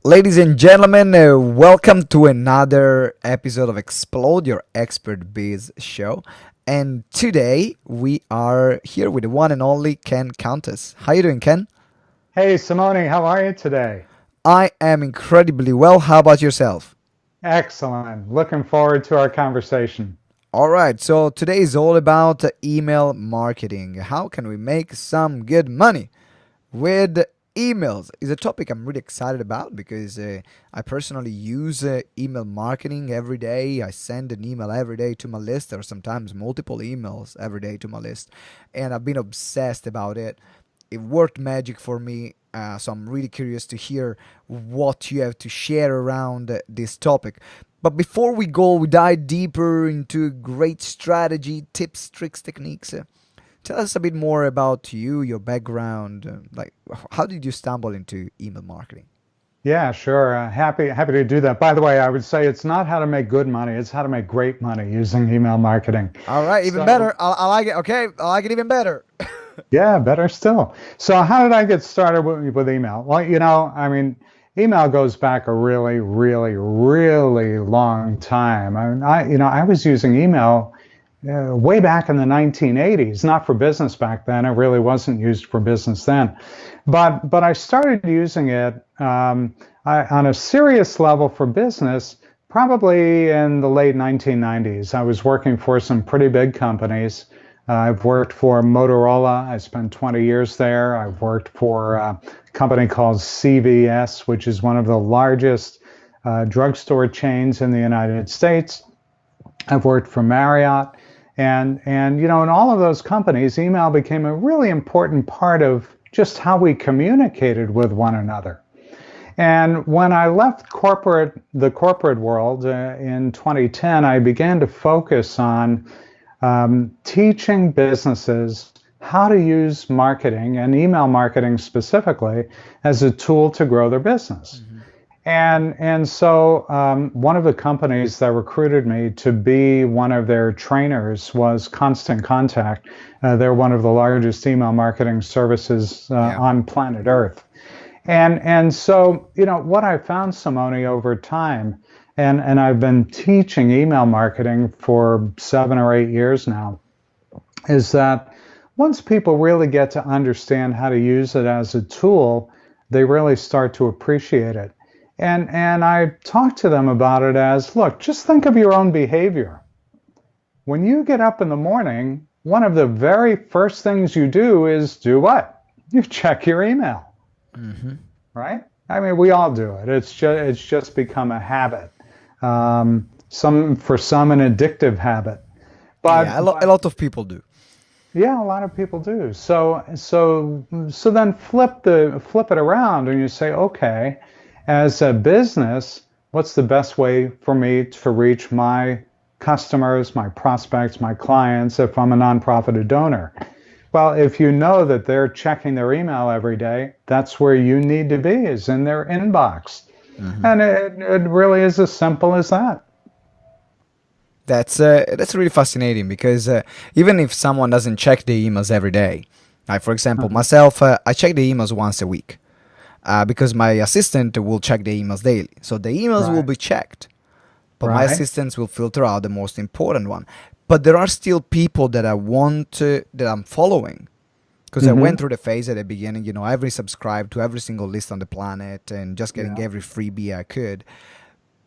Ladies and gentlemen, welcome to another episode of Explode Your Expert Biz show. And today we are here with the one and only Ken Countess. How you doing, Ken? Hey, Simone, how are you today? I am incredibly well. How about yourself? Excellent. Looking forward to our conversation. All right, so today is all about email marketing. How can we make some good money with emails? Is a topic I'm really excited about because I personally use email marketing every day. I send an email every day to my list, or sometimes multiple emails every day to my list, and I've been obsessed about it. It worked magic for me. So I'm really curious to hear what you have to share around this topic. But before we dive deeper into great strategy, tips, tricks, techniques. Tell us a bit more about you, your background. How did you stumble into email marketing? Yeah, sure. Happy to do that. By the way, I would say it's not how to make good money, it's how to make great money using email marketing. All right, even So, better. I like it. Okay, I like it even better. yeah, better still. So, how did I get started with email? Well, email goes back a really long time. I was using email way back in the 1980s, not for business back then. It really wasn't used for business then. But I started using it on a serious level for business probably in the late 1990s. I was working for some pretty big companies. I've worked for Motorola. I spent 20 years there. I've worked for a company called CVS, which is one of the largest drugstore chains in the United States. I've worked for Marriott. And in all of those companies, email became a really important part of just how we communicated with one another. And when I left the corporate world in 2010, I began to focus on teaching businesses how to use marketing and email marketing specifically as a tool to grow their business. And so one of the companies that recruited me to be one of their trainers was Constant Contact. They're one of the largest email marketing services Yeah. on planet Earth. And so what I found, Simone, over time, and I've been teaching email marketing for 7 or 8 years now, is that once people really get to understand how to use it as a tool, they really start to appreciate it. And I talk to them about it as, look, just think of your own behavior. When you get up in the morning, one of the very first things you do is do what? You check your email, hmm right? I mean, we all do it. It's just become a habit. For some an addictive habit. Yeah, a But lot of people do. yeah, a lot of people do. So then flip it around and you say, okay, as a business, what's the best way for me to reach my customers, my prospects, my clients if I'm a nonprofit or donor? Well, if you know that they're checking their email every day, that's where you need to be, is in their inbox. hmm And it really is as simple as that. that's really fascinating because even if someone doesn't check the emails every day, like for example Mhm. myself, I check the emails once a week. Because my assistant will check the emails daily. So the emails will Right, be checked, but my right. assistants will filter out the most important one. But there are still people that that I'm following because I went Hmm. through the phase at the beginning. Every subscribed to every single list on the planet and just getting Yeah. every freebie I could.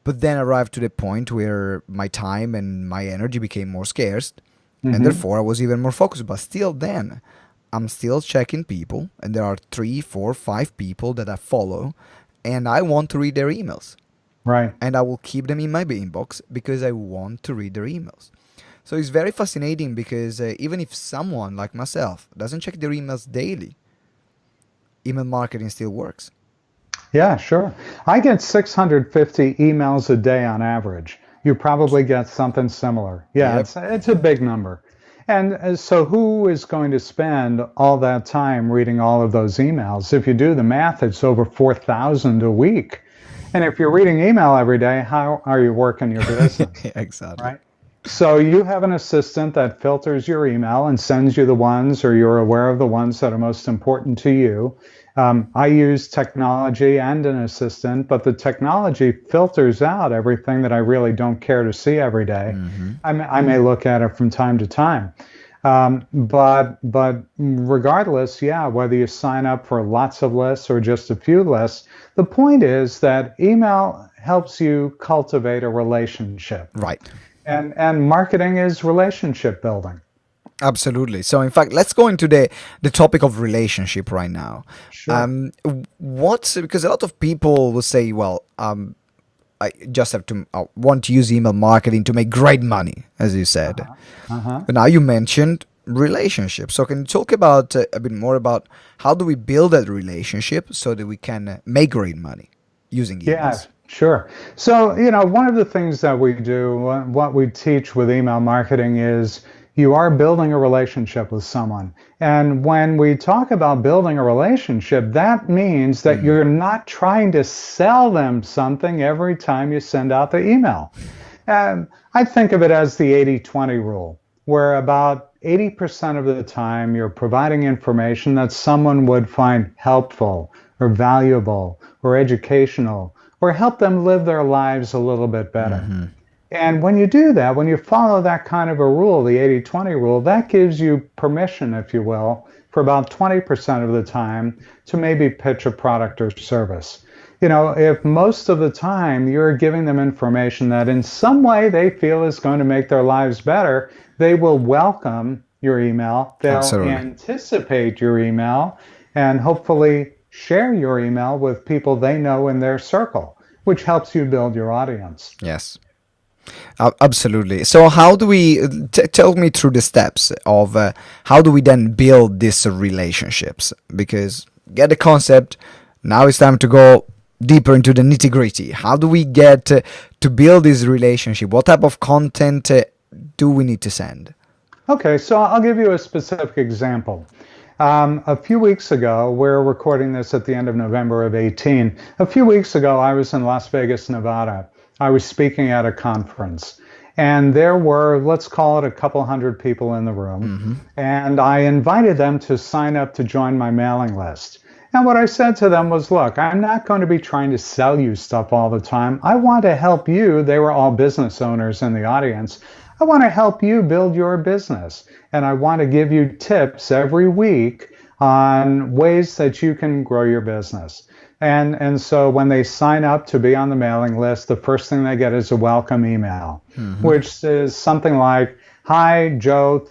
But then arrived to the point where my time and my energy became more scarce, and Hmm. therefore I was even more focused. But still, then I'm still checking people, and there are three, four, five people that I follow, and I want to read their emails, Right. and I will keep them in my inbox because I want to read their emails. So it's very fascinating because even if someone like myself doesn't check their emails daily, email marketing still works. Yeah, sure. I get 650 emails a day on average. You probably get something similar. Yeah, Yep. it's a big number. And so who is going to spend all that time reading all of those emails? If you do the math, it's over 4,000 a week. And if you're reading email every day, how are you working your business? Exactly. Right? So you have an assistant that filters your email and sends you the ones, or you're aware of the ones that are most important to you. I use technology and an assistant, but the technology filters out everything that I really don't care to see every day. I may look at it from time to time. But regardless, yeah, whether you sign up for lots of lists or just a few lists, the point is that email helps you cultivate a relationship. Right. And marketing is relationship building. Absolutely. So, in fact, let's go into the topic of relationship right now. Sure. Because a lot of people will say, well, I just have to want to use email marketing to make great money, as you said. But now you mentioned relationships. So can you talk about a bit more about how do we build that relationship so that we can make great money using emails? Yeah, sure. So, one of the things that we do, what we teach with email marketing is you are building a relationship with someone. And when we talk about building a relationship, that means that you're not trying to sell them something every time you send out the email. I think of it as the 80-20 rule, where about 80% of the time you're providing information that someone would find helpful or valuable or educational or help them live their lives a little bit better. And when you do that, when you follow that kind of a rule, the 80-20 rule, that gives you permission, if you will, for about 20% of the time to maybe pitch a product or service. If most of the time you're giving them information that in some way they feel is going to make their lives better, they will welcome your email, they'll anticipate your email, and hopefully share your email with people they know in their circle, which helps you build your audience. Yes. Absolutely. So how do we, tell me through the steps of how do we then build these relationships? Because get the concept, now it's time to go deeper into the nitty gritty. How do we get to build this relationship? What type of content do we need to send? Okay, so I'll give you a specific example. A few weeks ago, we're recording this at the end of November of 18. A few weeks ago, I was in Las Vegas, Nevada. I was speaking at a conference, and there were, let's call it a couple hundred people in the room, and I invited them to sign up to join my mailing list. And what I said to them was, look, I'm not going to be trying to sell you stuff all the time. I want to help you. They were all business owners in the audience. I want to help you build your business, and I want to give you tips every week on ways that you can grow your business. And so when they sign up to be on the mailing list, the first thing they get is a welcome email, which is something like, hi, Joe,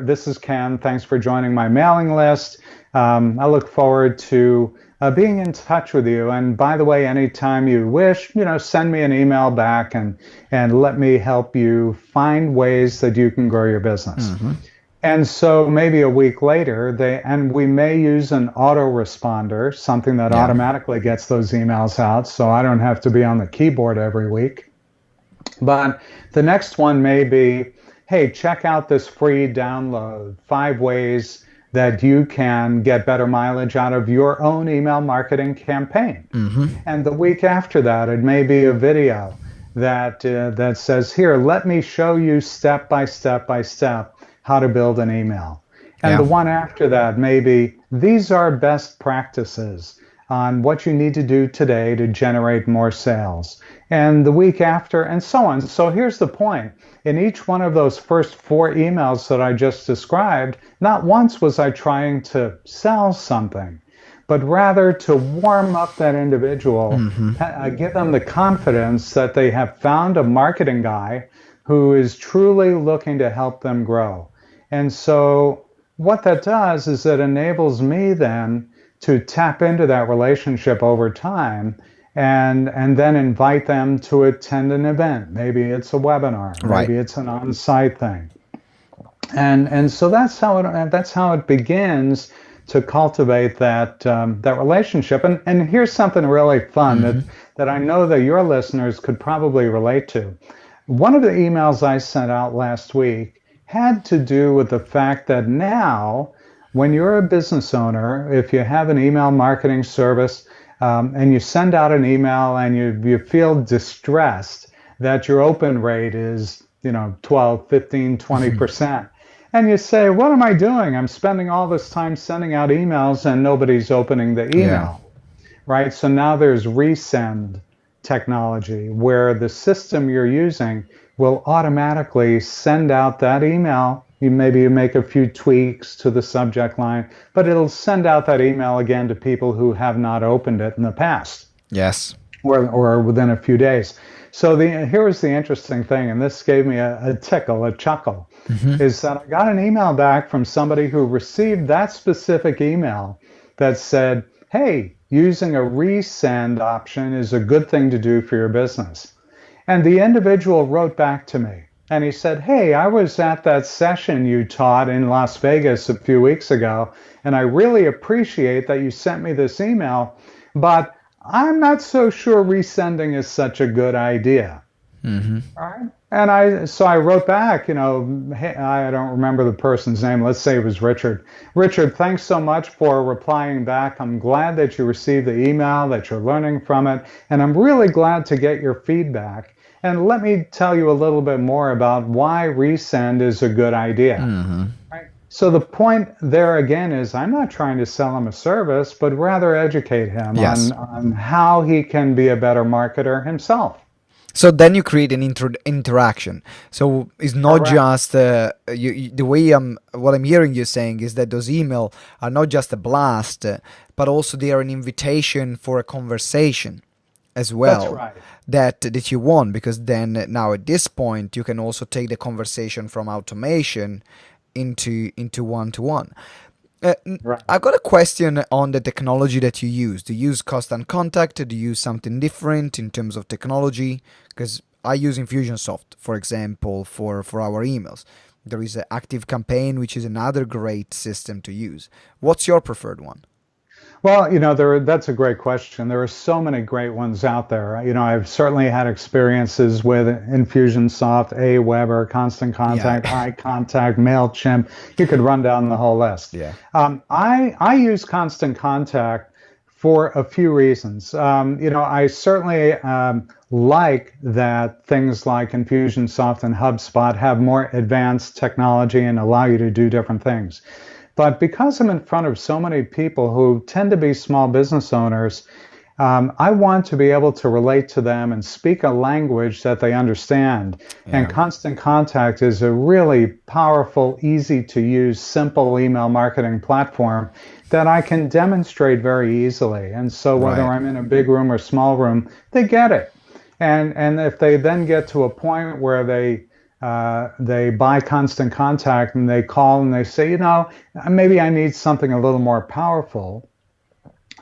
this is Ken, thanks for joining my mailing list. I look forward to being in touch with you. And by the way, anytime you wish, send me an email back and let me help you find ways that you can grow your business. And so maybe a week later, we may use an autoresponder, something that automatically gets those emails out, so I don't have to be on the keyboard every week. But the next one may be, hey, check out this free download, 5 ways that you can get better mileage out of your own email marketing campaign. And the week after that, it may be a video that says, here, let me show you step by step how to build an email. And the one after that may be, these are best practices on what you need to do today to generate more sales. And the week after, and so on. So here's the point. In each one of those first 4 emails that I just described, not once was I trying to sell something, but rather to warm up that individual, give them the confidence that they have found a marketing guy who is truly looking to help them grow. And so what that does is it enables me then to tap into that relationship over time and then invite them to attend an event. Maybe it's a webinar, maybe it's an on-site thing. And so that's how it begins to cultivate that relationship. And here's something really fun that I know that your listeners could probably relate to. One of the emails I sent out last week had to do with the fact that now, when you're a business owner, if you have an email marketing service and you send out an email and you feel distressed that your open rate is 12, 15, 20%, And you say, what am I doing? I'm spending all this time sending out emails and nobody's opening the Yeah. email, right? So now there's resend technology where the system you're using will automatically send out that email. Maybe you make a few tweaks to the subject line, but it'll send out that email again to people who have not opened it in the past Yes. or within a few days. So here was the interesting thing, and this gave me a tickle, a chuckle, Hmm. is that I got an email back from somebody who received that specific email that said, hey, using a resend option is a good thing to do for your business. And the individual wrote back to me and he said, hey, I was at that session you taught in Las Vegas a few weeks ago, and I really appreciate that you sent me this email, but I'm not so sure resending is such a good idea. Hmm. All right. And I wrote back, hey, I don't remember the person's name. Let's say it was Richard. Richard, thanks so much for replying back. I'm glad that you received the email, that you're learning from it, and I'm really glad to get your feedback. And let me tell you a little bit more about why resend is a good idea. Hmm. Right? So the point there again is I'm not trying to sell him a service, but rather educate him Yes. on how he can be a better marketer himself. So then you create an interaction. So it's not Correct. just the way what I'm hearing you saying is that those emails are not just a blast, but also they are an invitation for a conversation as That's well right. that you want, because then now at this point you can also take the conversation from automation into one to one. Right. I've got a question on the technology that you use. Do you use constant contact? Do you use something different in terms of technology? Because I use Infusionsoft, for example, for our emails. There is an Active Campaign, which is another great system to use. What's your preferred one? Well, that's a great question. There are so many great ones out there. I've certainly had experiences with Infusionsoft, Aweber, Constant Yeah. Contact, iContact, MailChimp. You could run down the whole list. Yeah. I use Constant Contact for a few reasons. I certainly like that things like Infusionsoft and HubSpot have more advanced technology and allow you to do different things. But because I'm in front of so many people who tend to be small business owners, I want to be able to relate to them and speak a language that they understand. And Yeah. Constant Contact is a really powerful, easy to use, simple email marketing platform that I can demonstrate very easily. And so whether Right. I'm in a big room or small room, they get it. And if they then get to a point where they buy Constant Contact and they call and they say, maybe I need something a little more powerful,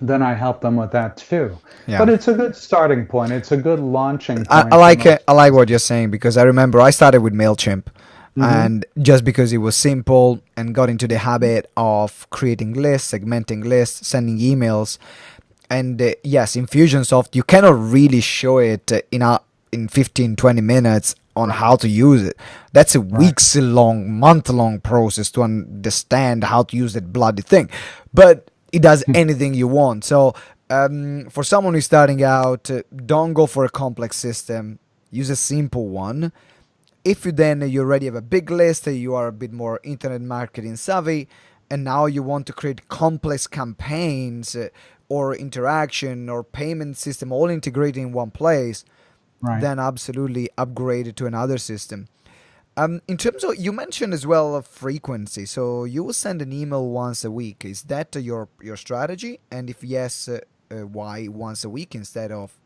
then I help them with that too. Yeah. But it's a good starting point. It's a good launching I point for like it. most I like what businesses. you're saying, because I remember I started with Mailchimp, Hmm. and just because it was simple and got into the habit of creating lists, segmenting lists, sending emails, and yes, Infusionsoft, you cannot really show it in 15 20 minutes on Right, how to use it. That's a right. weeks long, month long process to understand how to use that bloody thing, but it does anything you want. So for someone who's starting out, don't go for a complex system. Use a simple one. If you already have a big list, you are a bit more internet marketing savvy, and now you want to create complex campaigns, or interaction or payment system all integrated in one place, Right. then absolutely upgrade to another system. In terms of, you mentioned as well of frequency, so you will send an email once a week. Is that your strategy? And if yes, why once a week instead of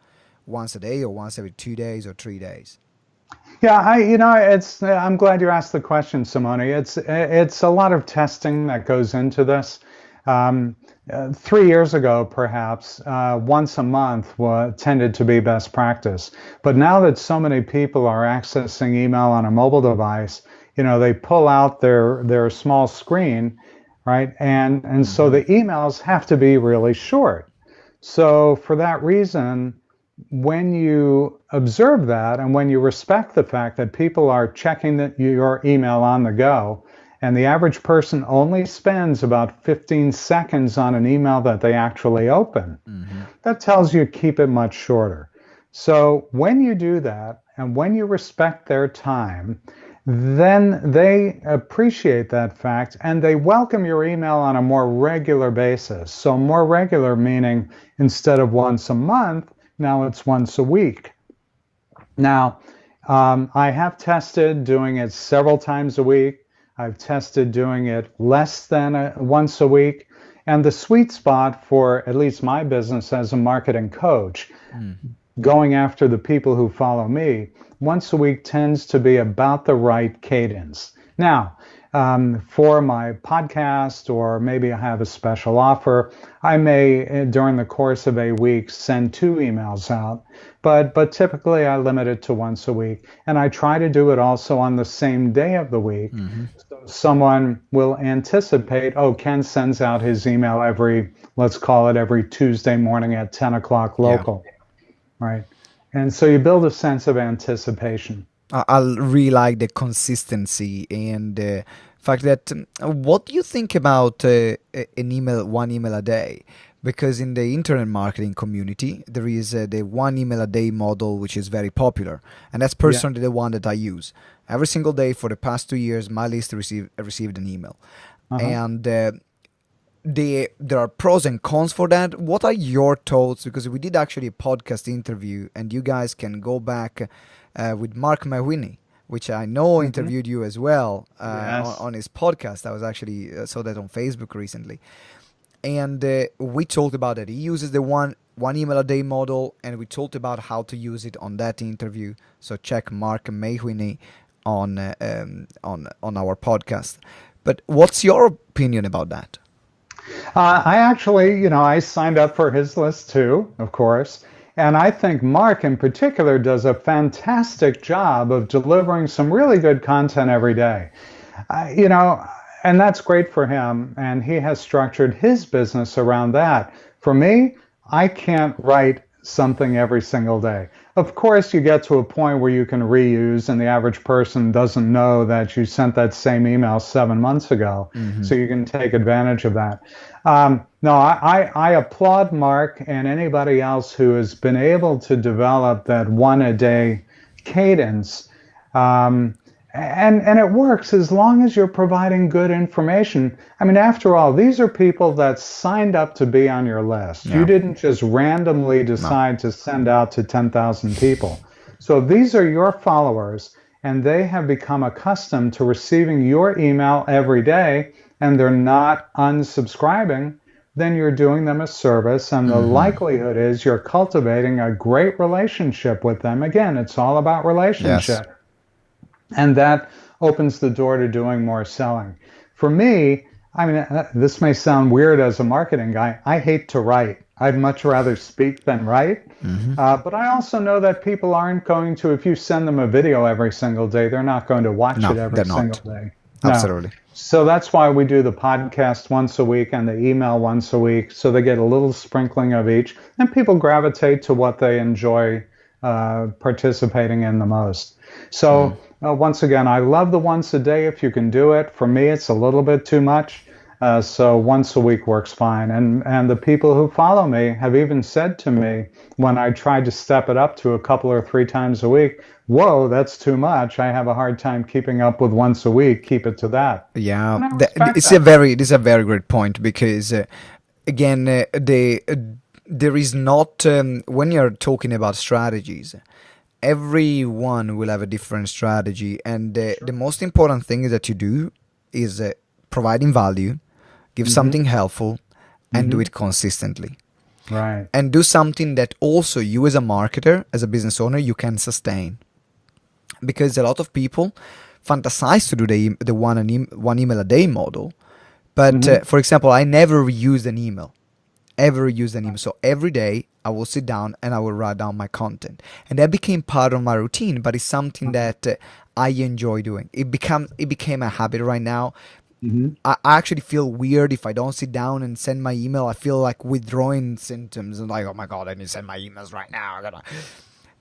once a day or once every 2 days or 3 days? Yeah, it's. I'm glad you asked the question, Simone. It's a lot of testing that goes into this. 3 years ago, perhaps once a month tended to be best practice. But now that so many people are accessing email on a mobile device, they pull out their small screen, right? And so Mm-hmm. the emails have to be really short. So for that reason, when you observe that and when you respect the fact that people are checking your email on the go, and the average person only spends about 15 seconds on an email that they actually open, Mm-hmm. that tells you keep it much shorter. So when you do that and when you respect their time, then they appreciate that fact and they welcome your email on a more regular basis. So more regular meaning instead of once a month, now it's once a week. Now, I have tested doing it several times a week. I've tested doing it less than once a week. And the sweet spot for at least my business as a marketing coach, going after the people who follow me, once a week tends to be about the right cadence. Now, for my podcast, or maybe I have a special offer, I may, during the course of a week, send 2 emails out. But typically I limit it to once a week. And I try to do it also on the same day of the week. So someone will anticipate, oh, Ken sends out his email every, let's call it every Tuesday morning at 10 o'clock local. Yeah. Right. And so you build a sense of anticipation. I really like the consistency and the fact that what do you think about one email a day? Because in the internet marketing community, there is the 1 email a day model, which is very popular. And that's personally the one that I use. Every single day for the past 2 years, my list received an email. And there are pros and cons for that. What are your thoughts? Because we did actually a podcast interview, and you guys can go back with Mark Mahwini, which I know interviewed you as well on his podcast. I was actually saw that on Facebook recently. And we talked about that. He uses the one email a day model, and we talked about how to use it on that interview. So check Mark Mahwini on our podcast. But what's your opinion about that? I actually, I signed up for his list too, of course. And I think Mark in particular does a fantastic job of delivering some really good content every day. And that's great for him. And he has structured his business around that. For me, I can't write something every single day. Of course, you get to a point where you can reuse, and the average person doesn't know that you sent that same email 7 months ago. So you can take advantage of that. No, I applaud Mark and anybody else who has been able to develop that 1 a day cadence. And it works as long as you're providing good information. I mean, after all, these are people that signed up to be on your list. You didn't just randomly decide to send out to 10,000 people. So these are your followers, and they have become accustomed to receiving your email every day, and they're not unsubscribing. Then you're doing them a service, and the likelihood is you're cultivating a great relationship with them. Again, it's all about relationship. Yes. And that opens the door to doing more selling. For me, I mean, this may sound weird as a marketing guy. I hate to write. I'd much rather speak than write. But I also know that people aren't going to, if you send them a video every single day, they're not going to watch it every single day. Absolutely. So that's why we do the podcast once a week and the email once a week. So they get a little sprinkling of each. And people gravitate to what they enjoy participating in the most. So once again, I love the once a day if you can do it. For me, it's a little bit too much. So once a week works fine. And the people who follow me have even said to me when I tried to step it up to a couple or 3 times a week, whoa, that's too much. I have a hard time keeping up with once a week. Keep it to that. Yeah, it's a very great point because, again, there is not, when you're talking about strategies, everyone will have a different strategy, and the most important thing is that you do is providing value, give something helpful, and do it consistently. Right. And do something that also you as a marketer, as a business owner, you can sustain. Because a lot of people fantasize to do the one email a day model, but for example, I never used an email. So every day I will sit down and I will write down my content, and that became part of my routine. But it's something that I enjoy doing. It became a habit right now. I actually feel weird if I don't sit down and send my email. I feel like withdrawing symptoms and like, oh my god, I need to send my emails right now.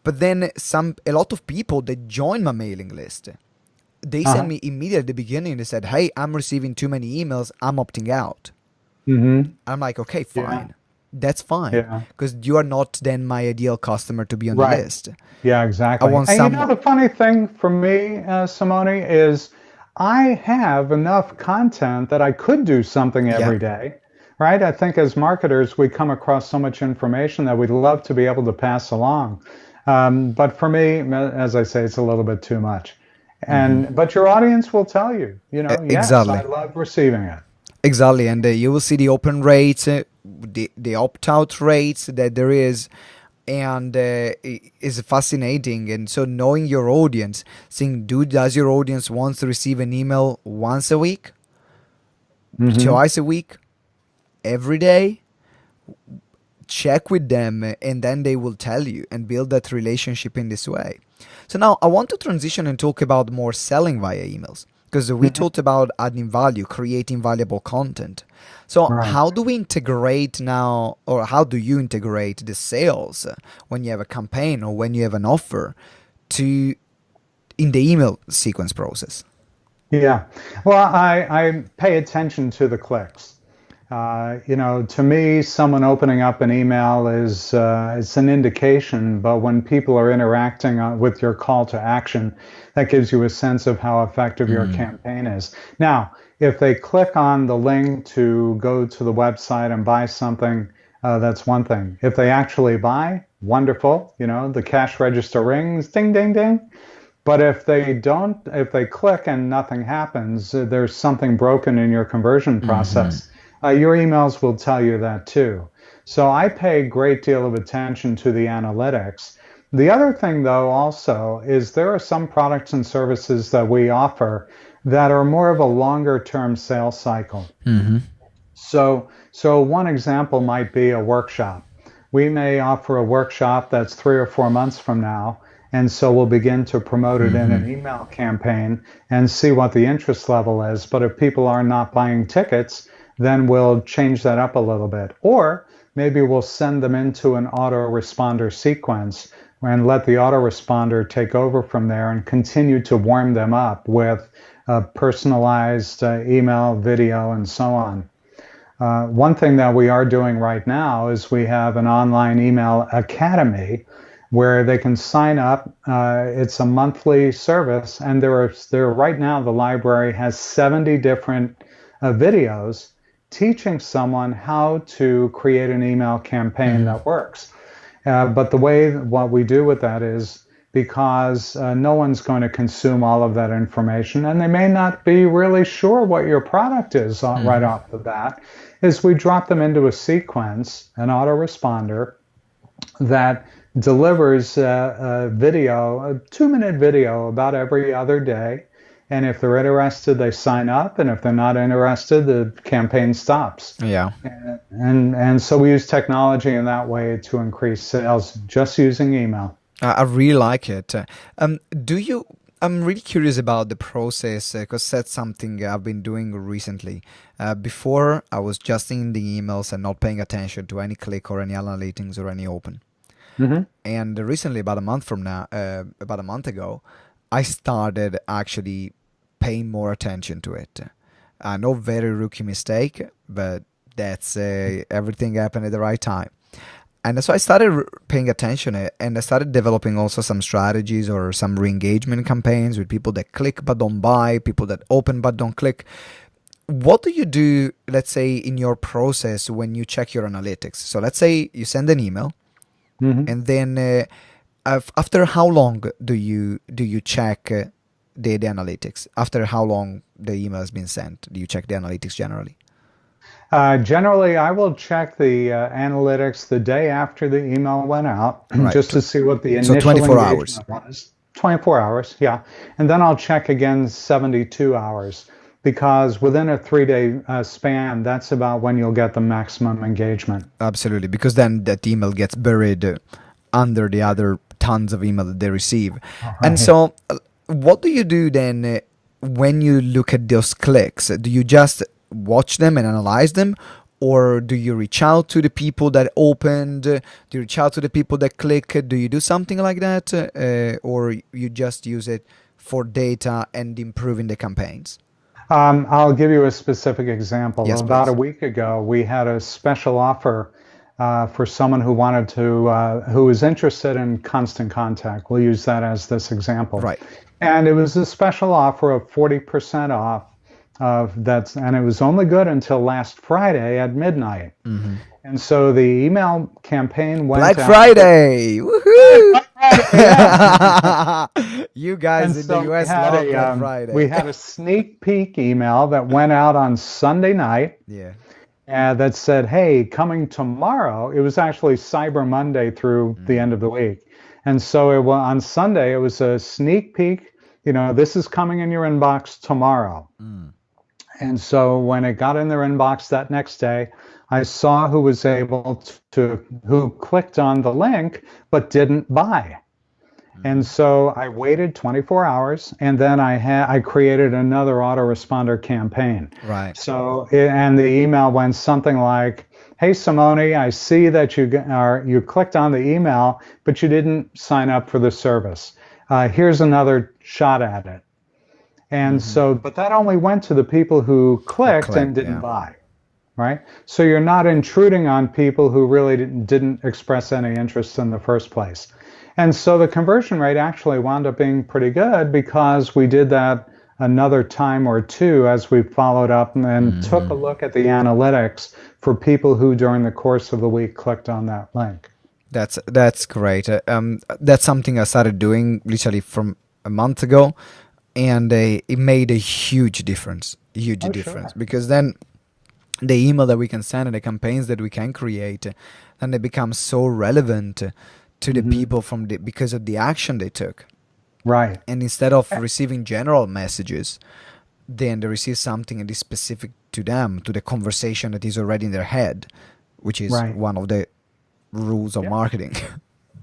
But then a lot of people that join my mailing list, they send me immediately at the beginning. They said, hey, I'm receiving too many emails. I'm opting out. I'm like, okay, fine. that's fine, Yeah. because you are not then my ideal customer to be on the Right. list. Yeah, I exactly. want And you some. know, the funny thing for me, Simone, is I have enough content that I could do something Yeah, every day, right? I think as marketers, we come across so much information that we'd love to be able to pass along. But for me, as I say, it's a little bit too much. And but your audience will tell you, yes, I exactly. love receiving it. Exactly, and you will see the open rates, the opt-out rates that there is, and is fascinating. And so knowing your audience, seeing does your audience wants to receive an email once a week, Hmm. twice a week, every day? Check with them, and then they will tell you and build that relationship in this way. So now I want to transition and talk about more selling via emails, because we Hmm. talked about adding value, creating valuable content. So Right. how do we integrate now, or how do you integrate the sales when you have a campaign or when you have an offer to in the email sequence process? Yeah. Well, I pay attention to the clicks. To me, someone opening up an email is it's an indication, but when people are interacting with your call to action, that gives you a sense of how effective your campaign is. Now, if they click on the link to go to the website and buy something, that's one thing. If they actually buy, wonderful. The cash register rings, ding, ding, ding. But if they don't, if they click and nothing happens, there's something broken in your conversion process. Your emails will tell you that too. So I pay a great deal of attention to the analytics. The other thing, though, also is there are some products and services that we offer that are more of a longer term sales cycle. So one example might be a workshop. We may offer a workshop that's 3 or 4 months from now, and so we'll begin to promote it in an email campaign and see what the interest level is. But if people are not buying tickets, then we'll change that up a little bit. Or maybe we'll send them into an autoresponder sequence and let the autoresponder take over from there and continue to warm them up with personalized email, video, and so on. One thing that we are doing right now is we have an online email academy where they can sign up. It's a monthly service, and there right now the library has 70 different videos teaching someone how to create an email campaign that works. But the way what we do with that is because no one's going to consume all of that information, and they may not be really sure what your product is right off the bat, is we drop them into a sequence, an autoresponder, that delivers a video, a 2-minute video about every other day. And if they're interested, they sign up. And if they're not interested, the campaign stops. Yeah. And so we use technology in that way to increase sales just using email. I really like it. Do you? I'm really curious about the process because that's something I've been doing recently. Before, I was just in the emails and not paying attention to any click or any analytics or any open. Hmm. And recently, about a month ago, I started actually paying more attention to it. I know, very rookie mistake, but that's everything happened at the right time. And so I started paying attention and I started developing also some strategies or some re-engagement campaigns with people that click but don't buy, people that open but don't click. What do you do, let's say, in your process when you check your analytics? So let's say you send an email, Hmm. and then after how long do you check the analytics? After how long the email has been sent, do you check the analytics generally? Generally, I will check the analytics the day after the email went out Right. just to see what the So initial 24 hours. engagement was. 24 hours, yeah. And then I'll check again 72 hours because within a 3-day span, that's about when you'll get the maximum engagement. Absolutely, because then that email gets buried under the other tons of email that they receive. All And right. so, what do you do then when you look at those clicks? Do you just watch them and analyze them? Or do you reach out to the people that opened? Do you reach out to the people that click? Do you do something like that? Or you just use it for data and improving the campaigns? I'll give you a specific example. Yes, About a please. week ago, we had a special offer for someone who wanted to, who was interested in constant contact. We'll use that as this example. Right. And it was a special offer of 40% off. And it was only good until last Friday at midnight. Mm-hmm. And so the email campaign went Black out. Friday! Woohoo! Yeah. You guys And in so the US love Black Friday. we had a sneak peek email that went out on Sunday night. Yeah. That said, hey, coming tomorrow. It was actually Cyber Monday through the end of the week. And so on Sunday, it was a sneak peek. This is coming in your inbox tomorrow. And so when it got in their inbox that next day, I saw who was able who clicked on the link but didn't buy. And so I waited 24 hours, and then I created another autoresponder campaign. Right. So, and the email went something like, "Hey Simone, I see that you clicked on the email, but you didn't sign up for the service. Here's another shot at it." And so, but that only went to the people who clicked and didn't buy. Right? So you're not intruding on people who really didn't express any interest in the first place. And so the conversion rate actually wound up being pretty good because we did that another time or two as we followed up and took a look at the analytics for people who during the course of the week clicked on that link. That's great. That's something I started doing literally from a month ago, and it made a huge difference. Difference. Sure. Because then the email that we can send and the campaigns that we can create, then they become so relevant to the people because of the action they took. Right. And instead of receiving general messages, then they receive something that is specific to them, to the conversation that is already in their head, which is one of the rules of marketing.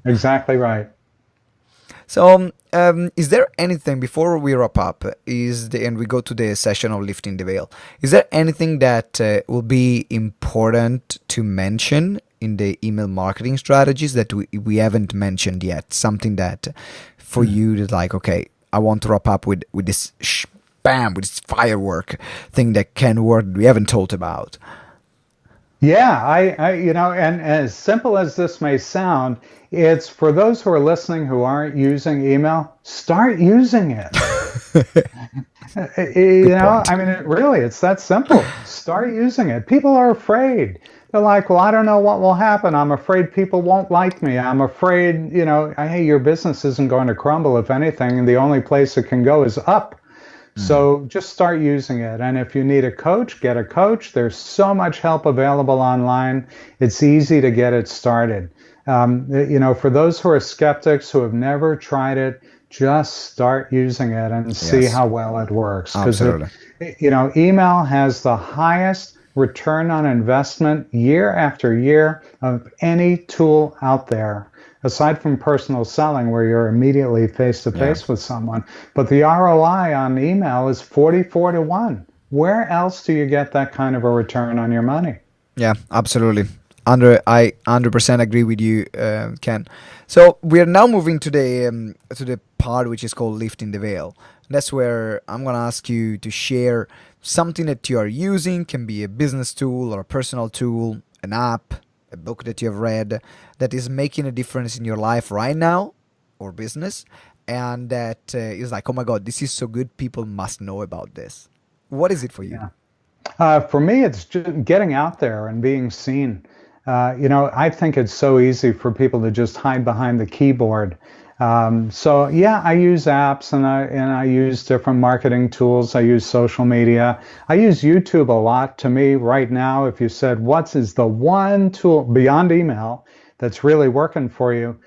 Exactly right. So, is there anything, before we wrap up, and we go to the session of lifting the veil, is there anything that will be important to mention in the email marketing strategies that we haven't mentioned yet? Something that for you is like, okay, I want to wrap up with this with this firework thing that can work we haven't talked about. Yeah, I and as simple as this may sound, it's for those who are listening who aren't using email, start using it. I mean, it's that simple. Start using it. People are afraid. They're like, well, I don't know what will happen. I'm afraid people won't like me. I'm afraid, hey, your business isn't going to crumble. If anything, and the only place it can go is up. So just start using it. And if you need a coach, get a coach. There's so much help available online. It's easy to get it started. For those who are skeptics who have never tried it, just start using it and see how well it works. Absolutely. Email has the highest return on investment year after year of any tool out there, aside from personal selling where you're immediately face-to-face with someone. But the ROI on email is 44-1. Where else do you get that kind of a return on your money? Yeah, absolutely. I 100% agree with you, Ken. So we are now moving to the part which is called lifting the veil. That's where I'm going to ask you to share something that you are using. Can be a business tool or a personal tool, an app, a book that you have read that is making a difference in your life right now or business, and that is like, oh my God, this is so good. People must know about this. What is it for you? For me, it's just getting out there and being seen. I think it's so easy for people to just hide behind the keyboard. I use apps and I use different marketing tools. I use social media. I use YouTube a lot. To me, right now, if you said, what is the one tool beyond email that's really working for you?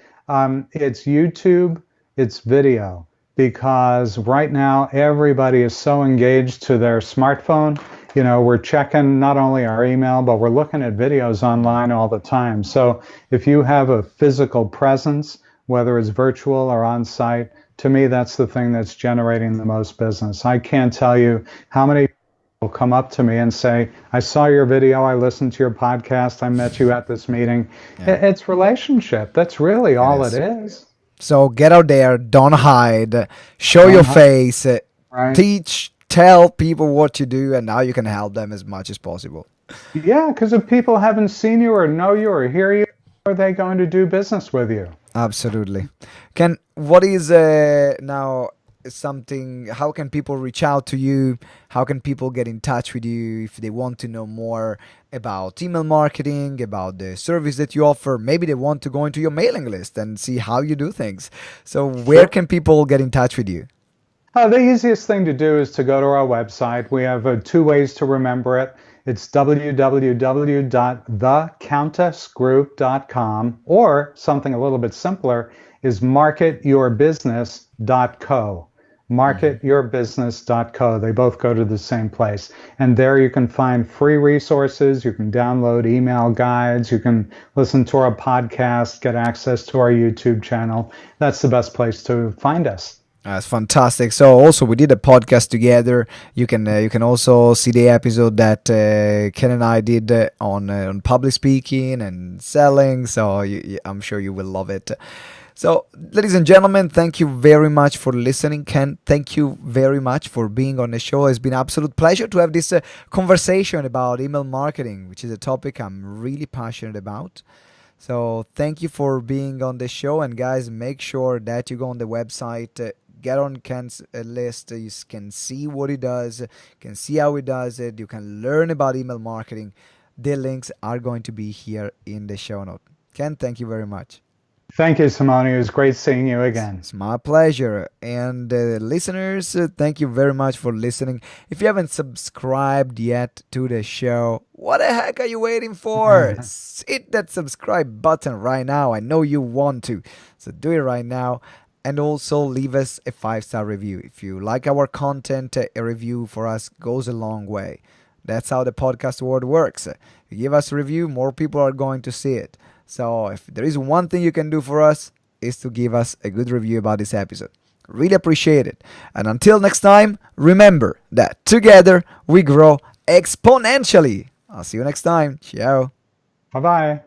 It's YouTube, it's video. Because right now, everybody is so engaged to their smartphone. We're checking not only our email, but we're looking at videos online all the time. So if you have a physical presence, whether it's virtual or on-site, to me, that's the thing that's generating the most business. I can't tell you how many people come up to me and say, I saw your video, I listened to your podcast, I met you at this meeting. Yeah. It's relationship. That's really all it is. So get out there, don't hide, show your face, teach, tell people what you do, and now you can help them as much as possible. Yeah, because if people haven't seen you or know you or hear you, how are they going to do business with you? Absolutely. Ken, what is now something, how can people reach out to you? How can people get in touch with you if they want to know more about email marketing, about the service that you offer? Maybe they want to go into your mailing list and see how you do things. So, where Sure. can people get in touch with you? The easiest thing to do is to go to our website. We have two ways to remember it. It's www.thecountessgroup.com, or something a little bit simpler is marketyourbusiness.co. Mhm. Marketyourbusiness.co. They both go to the same place. And there you can find free resources. You can download email guides. You can listen to our podcast, get access to our YouTube channel. That's the best place to find us. That's fantastic. So also we did a podcast together. You can also see the episode that Ken and I did on public speaking and selling. So I'm sure you will love it. So, ladies and gentlemen, thank you very much for listening. Ken, thank you very much for being on the show. It's been an absolute pleasure to have this conversation about email marketing, which is a topic I'm really passionate about. So thank you for being on the show. And guys, make sure that you go on the website, get on Ken's list. You can see what he does, can see how he does it. You can learn about email marketing. The links are going to be here in the show note. Ken, thank you very much. Thank you, Simone. It was great seeing you again. It's my pleasure. And listeners, thank you very much for listening. If you haven't subscribed yet to the show, what the heck are you waiting for? Hit that subscribe button right now. I know you want to. So do it right now. And also leave us a 5-star review. If you like our content, a review for us goes a long way. That's how the podcast world works. You give us a review, more people are going to see it. So if there is one thing you can do for us, is to give us a good review about this episode. Really appreciate it. And until next time, remember that together we grow exponentially. I'll see you next time. Ciao. Bye bye.